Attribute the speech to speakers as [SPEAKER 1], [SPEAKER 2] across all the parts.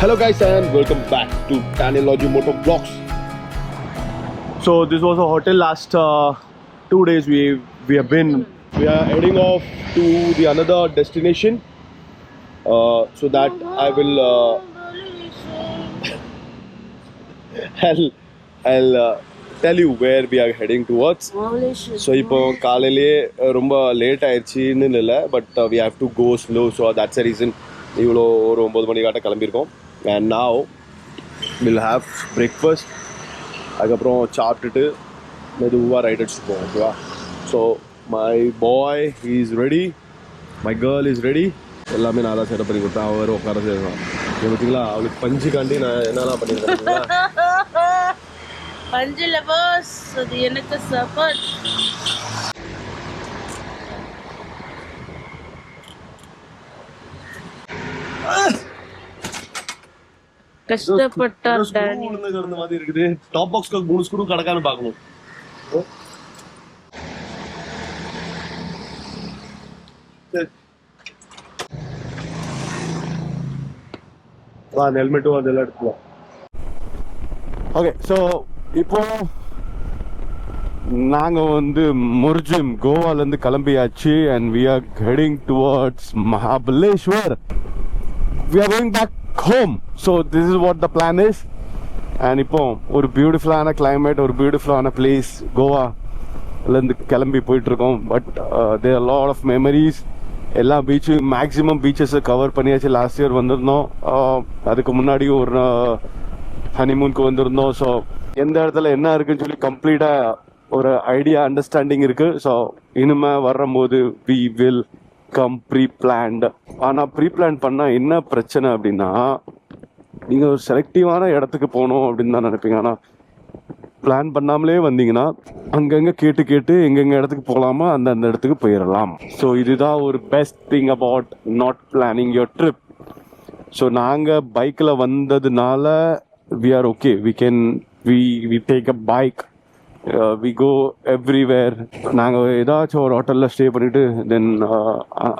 [SPEAKER 1] Hello guys and welcome back to Tanology Motor Vlogs. So this was a hotel last 2 days we are heading off to the another destination. So that I will I'll tell you where we are heading towards. So இப்போ காலையிலே ரொம்ப late ஆயிடுச்சுன்னு இல்லை, but we have to go slow, so that's the reason இவ்வளோ ஒரு 9 மணிக்காட்ட கிளம்பியிருக்கோம். And now we'll have breakfast. அதுக்கப்புறம் சாப்பிட்டுட்டு மெதுவாக ரைட் அடிச்சுட்டு போவோம், ஓகேவா? So my boy is ready, my girl is ready. எல்லாமே நான் தான் செட்டப் பண்ணி கொடுத்தேன். அவர் உட்கார செய்யணும். பார்த்தீங்களா, அவளுக்கு பஞ்சுக்காண்டி நான் என்னெல்லாம் பண்ணியிருக்கேன்.
[SPEAKER 2] பஞ்சில பாஸ், அது எனக்கு சப்போர்ட். கஷ்டப்பட்டா டானி
[SPEAKER 1] உளுந்து மாதிரி இருக்குது. டாப் பாக்ஸ்க்கு 3 ஸ்க்ரூ கடக்கான்னு பார்க்கணும். வா, ஹெல்மெட்டும் அதெல்லாம் எடுத்துக்கலாம். ஓகே, ஸோ இப்போ நாங்கள் வந்து முர்ஜிம் கோவாலேருந்து கிளம்பியாச்சு. And we are heading towards Mahabaleshwar. We are going back home. So this is what the plan is. And இப்போ ஒரு பியூட்டிஃபுல்லான climate, ஒரு பியூட்டிஃபுல்லான பிளேஸ் கோவாலேருந்து கிளம்பி போயிட்டுருக்கோம். But there are a lot of memories. எல்லா பீச்சு மேக்ஸிமம் பீச்சஸை கவர் பண்ணியாச்சு. லாஸ்ட் இயர் வந்திருந்தோம், அதுக்கு முன்னாடி ஒரு ஹனிமூனுக்கு வந்திருந்தோம். ஸோ எந்த இடத்துல என்ன இருக்குன்னு சொல்லி கம்ப்ளீட்டாக ஒரு ஐடியா அண்டர்ஸ்டாண்டிங் இருக்குது. ஸோ இனிமேல் வரும்போது we will come pre planned. ஆனால் ப்ரீ பிளான் பண்ணால் என்ன பிரச்சனை அப்படின்னா, நீங்கள் ஒரு செலக்டிவான இடத்துக்கு போகணும் அப்படின்னு தான் நினைப்பீங்க. ஆனால் பிளான் பண்ணாமலே வந்தீங்கன்னா அங்கங்கே கேட்டு எங்கெங்கே இடத்துக்கு போகலாமா அந்த இடத்துக்கு போயிடலாம். ஸோ இதுதான் ஒரு best thing about not planning your trip. So நாங்கள் பைக்கில் வந்ததுனால we are okay. We take a bike. We go everywhere. நாங்கள் ஏதாச்சும் ஒரு ஹோட்டலில் ஸ்டே பண்ணிவிட்டு தென்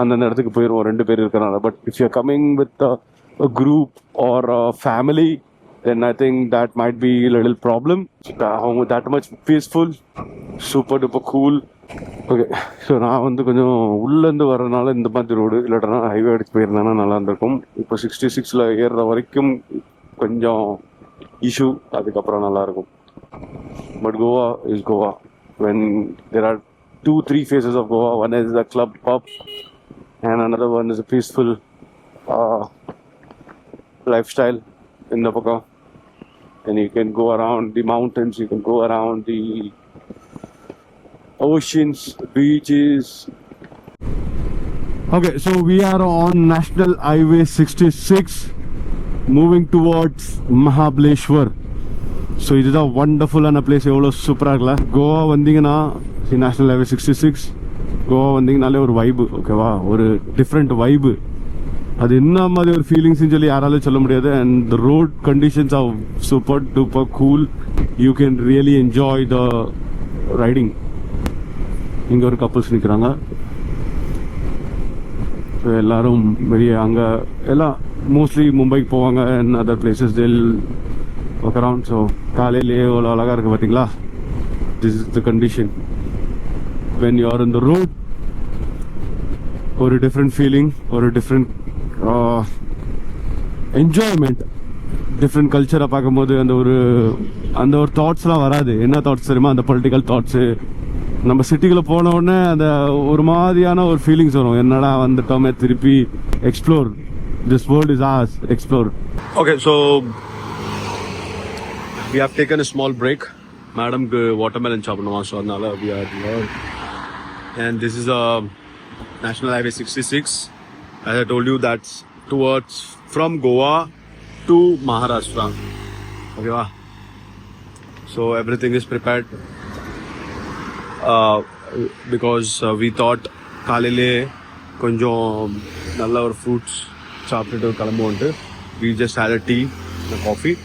[SPEAKER 1] அந்தந்த இடத்துக்கு போயிடுவோம் 2 பேர் இருக்கிறனால. But if you coming with a group or a family, then I think that might be a little problem. That much peaceful, super duper cool. Okay, so நான் வந்து கொஞ்சம் உள்ளேருந்து வர்றதுனால இந்த மாதிரி ரோடு இல்லைன்னா ஹைவே அடிச்சு போயிருந்தேன்னா நல்லா இருந்திருக்கும். இப்போ 66ல் ஏறுற வரைக்கும் கொஞ்சம் இஷ்யூ, அதுக்கப்புறம் நல்லாயிருக்கும். But Goa is Goa. when there are 2-3 phases of Goa, one is a club pub and another one is a peaceful lifestyle in the Paka. And you can go around the mountains, you can go around the oceans, beaches. Okay, so we are on National Highway 66 moving towards Mahabaleshwar. So இதுதான் வண்டர்ஃபுல்லான place. எவ்வளோ சூப்பராக இருக்குல்ல. கோவா வந்தீங்கன்னா national highway 66 Goa வந்தீங்கனாலே ஒரு vibe, ஓகேவா? ஒரு different vibe. அது என்ன மாதிரி ஒரு ஃபீலிங்ஸ்ன்னு சொல்லி யாராலும் சொல்ல முடியாது. And the road conditions are super duper cool. You can really enjoy the riding. இங்கே ஒரு கப்புள்ஸ் நிற்கிறாங்க. ஸோ எல்லோரும் வெளியே அங்கே எல்லாம் மோஸ்ட்லி மும்பைக்கு போவாங்க and other places they'll walk around. So காலையிலேயே எவ்வளோ அழகாக இருக்குது பார்த்தீங்களா. This is the condition when you are in the road. ஒரு டிஃப்ரெண்ட் ஃபீலிங், ஒரு டிஃப்ரெண்ட் என்ஜாய்மெண்ட். டிஃப்ரெண்ட் கல்ச்சரை பார்க்கும்போது அந்த ஒரு தாட்ஸ்லாம் வராது. என்ன தாட்ஸ் தெரியுமா? அந்த பொலிட்டிக்கல் தாட்ஸு. நம்ம சிட்டிக்குள்ளே போன உடனே அந்த ஒரு மாதிரியான ஒரு ஃபீலிங்ஸ் வரும். என்னடா வந்துட்டோமே, திருப்பி explore, this world is ours, explore. Okay, so we have taken a small break. Madam watermelon சாப்பிடணும், ஸோ அதனால we are here. And this is a National Highway 66. As I told you, that's towards from Goa to Maharashtra. Okay, wow. So everything is prepared because we thought காலையிலே கொஞ்சம் நல்ல ஒரு fruits சாப்பிட்டுட்டு கிளம்புவோன்ட்டு. We just had a tea and a coffee.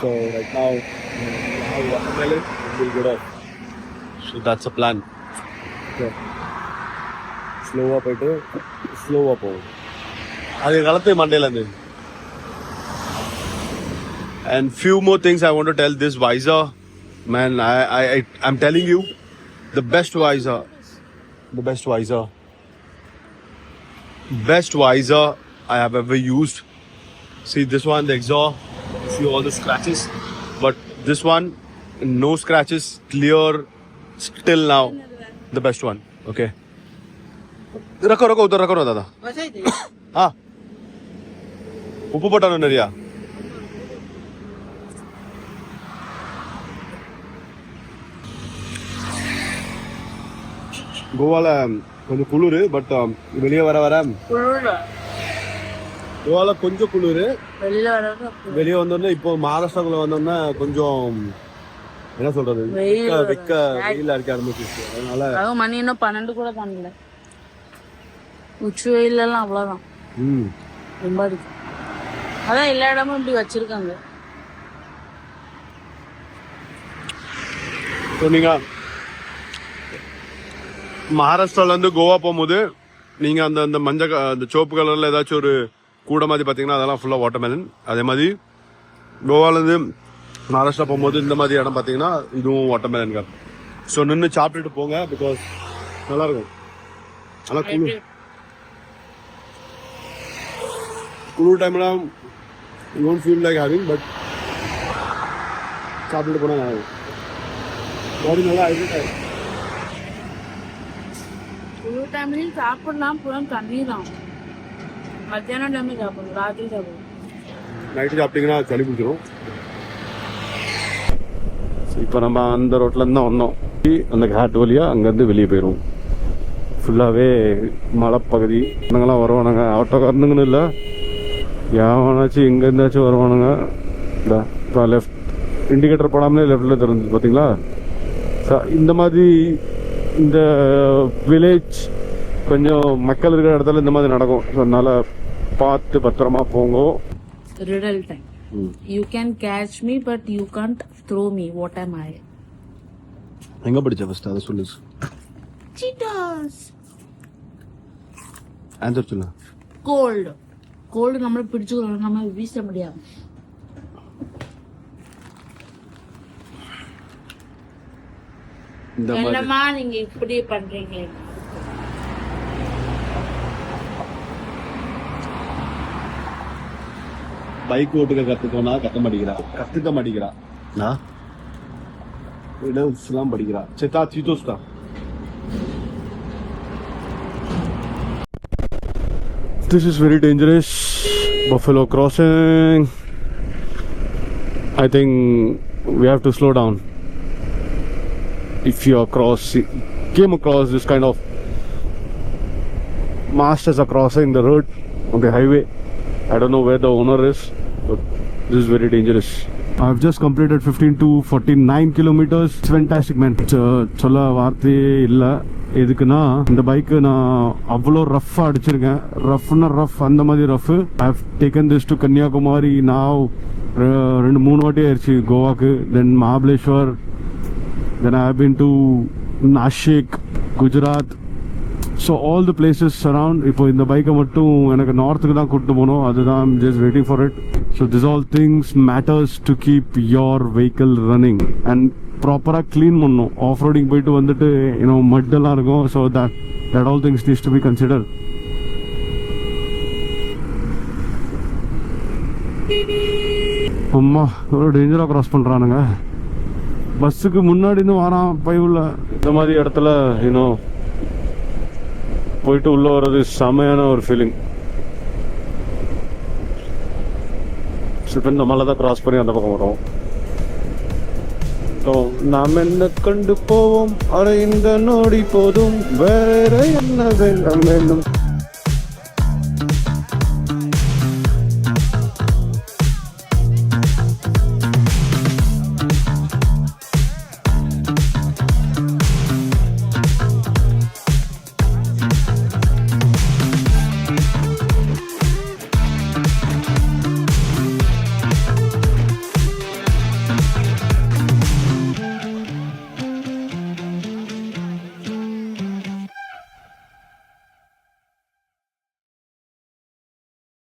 [SPEAKER 1] So right now we have watermelon and we'll get off. So that's a plan. Okay. ஸ்லோவாக போயிட்டு ஸ்லோவாக போகும். அது காலத்து மண்டேலேருந்து And few more things I want to tell. This visor, man, I'm telling you, the best visor I have ever used. See this one, the exhaust, see all the scratches, but this one, no scratches, clear, still now, the best one. Okay. रखो उधर रखो ना दादा. हाँ. उप्पू पटानो नरिया. கோவால கொஞ்சம் குளிர், பட் வெளியே வர கோவால கொஞ்சம் குளிர், வெளியே வந்தோடனே இப்போ மகாராஷ்டிராக்குள்ள வந்தோம்னா கொஞ்சம் என்ன சொல்றது, வெக்க வெயில் அடிக்க ஆரம்பிச்சிருச்சு. அதனால
[SPEAKER 2] மணி இன்னும் 12 கூட பண்ணல, உச்சி வெயில் எல்லாம் அவ்வளவுதான். ரொம்ப இருக்கு. அதான் எல்லா இடமும் இப்படி வச்சிருக்காங்க.
[SPEAKER 1] நீங்க மகாராஷ்டிரால இருந்து கோவா போகும்போது நீங்க அந்த மஞ்சள் அந்த சிவப்பு கலர்ல ஏதாச்சும் ஒரு கூட மாதிரி பாத்தீங்கன்னா அதெல்லாம் ஃபுல்லா வாட்டர்மெலன். அதே மாதிரி கோவால இருந்து மகாராஷ்டிரா போகும்போது இந்த மாதிரி இடம் பாத்தீங்கன்னா இதுவும் வாட்டர்மெலன் கார். ஸோ நின்று சாப்பிட்டுட்டு போங்க, பிகாஸ் நல்லா இருக்கும். ஆனா குளிர் டைம்லாம் you don't feel like having, but சாப்பிட்டுட்டு போனா நல்லா இருக்கும். பாடி நல்லா ஹைட்ரேட் ஆகும்.
[SPEAKER 2] குளிர் டைம்லையும் சாப்பிடலாம், புறம் தண்ணி தான். மத்தியானம் டைமில் சாப்பிடணும், ராத்திரி சாப்பிடணும்.
[SPEAKER 1] நைட்டு சாப்பிட்டீங்கன்னா சளி பிடிச்சிடும். இப்போ நம்ம அந்த ரோட்லேருந்து தான் வந்தோம். அந்த காட்டு வழியாக அங்கேருந்து வெளியே போயிடுவோம். ஃபுல்லாகவே மலைப்பகுதி. நாங்களாம் வருவானுங்க, ஆட்டோக்காரனுங்கன்னு இல்லை, யாவனாச்சும் எங்கே இருந்தாச்சும் வருவானுங்க. இப்போ லெஃப்ட் இண்டிகேட்டர் போடாமலே லெஃப்டில் தெரிஞ்சு பார்த்தீங்களா. இந்த மாதிரி இந்த வில்லேஜ் கொஞ்சம் மக்கள் இருக்கிற இடத்துல இந்த மாதிரி நடக்கும். ஸோ அதனால பார்த்து பத்திரமா போங்க.
[SPEAKER 2] Riddle time. You can catch me, but you can't throw me. What am I?
[SPEAKER 1] எங்க படிச்ச ஃபர்ஸ்ட் அத சொல்லு.
[SPEAKER 2] Cheetahs.
[SPEAKER 1] ஆன்சர் சொல்லு.
[SPEAKER 2] Cold. Cold நம்மள பிடிச்சுக்கலாம், நம்ம வீச முடியாது. என்னமா நீங்க இப்படி பண்றீங்க?
[SPEAKER 1] பைக் ஓட்டுக்க கத்துக்கோனா கத்துக்க மாட்டேங்கிறா. நான் இடம்லாம் படிக்கிறா. சேத்தா சீட்டோஸ்டா. This is very dangerous. Buffalo crossing. I think we have to slow down. If you came across this kind of masters are crossing the road on the highway, I don't know where the owner is, but this is very dangerous. I've just completed 15 to 49 kilometers. It's fantastic, man. சொல்ல வார்த்தையே இல்லை. எதுக்குன்னா இந்த bike நான் அவ்வளோ ரஃப்பாக அடிச்சிருக்கேன். ரஃப்னா rough, அந்த மாதிரி rough. I've taken this to Kanyakumari now. 2-3 வாட்டி ஆயிடுச்சு கோவாக்கு. தென் Mahabaleshwar. Then I have been to Nashik, Gujarat. So all the places around. இப்போ இந்த பைக்கை மட்டும் எனக்கு நார்த்துக்கு தான் கூப்பிட்டு போகணும். அதுதான் I'm just waiting for it. So this all things matters to keep your vehicle running and ப்ராப்பராக க்ளீன் பண்ணணும். ஆஃப் ரோடிங் போயிட்டு வந்துட்டு மட்டெல்லாம் இருக்கும். So that all things needs to be considered. அம்மா ஒரு டேஞ்சராக க்ராஸ் பண்ணுறானுங்க. பஸ்ஸுக்கு முன்னாடி இருந்து வரான் பைவுள்ள. இந்த மாதிரி இடத்துல போயிட்டு உள்ள வர்றது செமையான ஒரு ஃபீலிங். இப்போ இந்த மலை தான் கிராஸ் பண்ணி அந்த பக்கம் வரும். நாம் என்ன கண்டு போவோம், அரை இந்த நோடி போதும், வேற என்ன வேண்டும் வேண்டும்.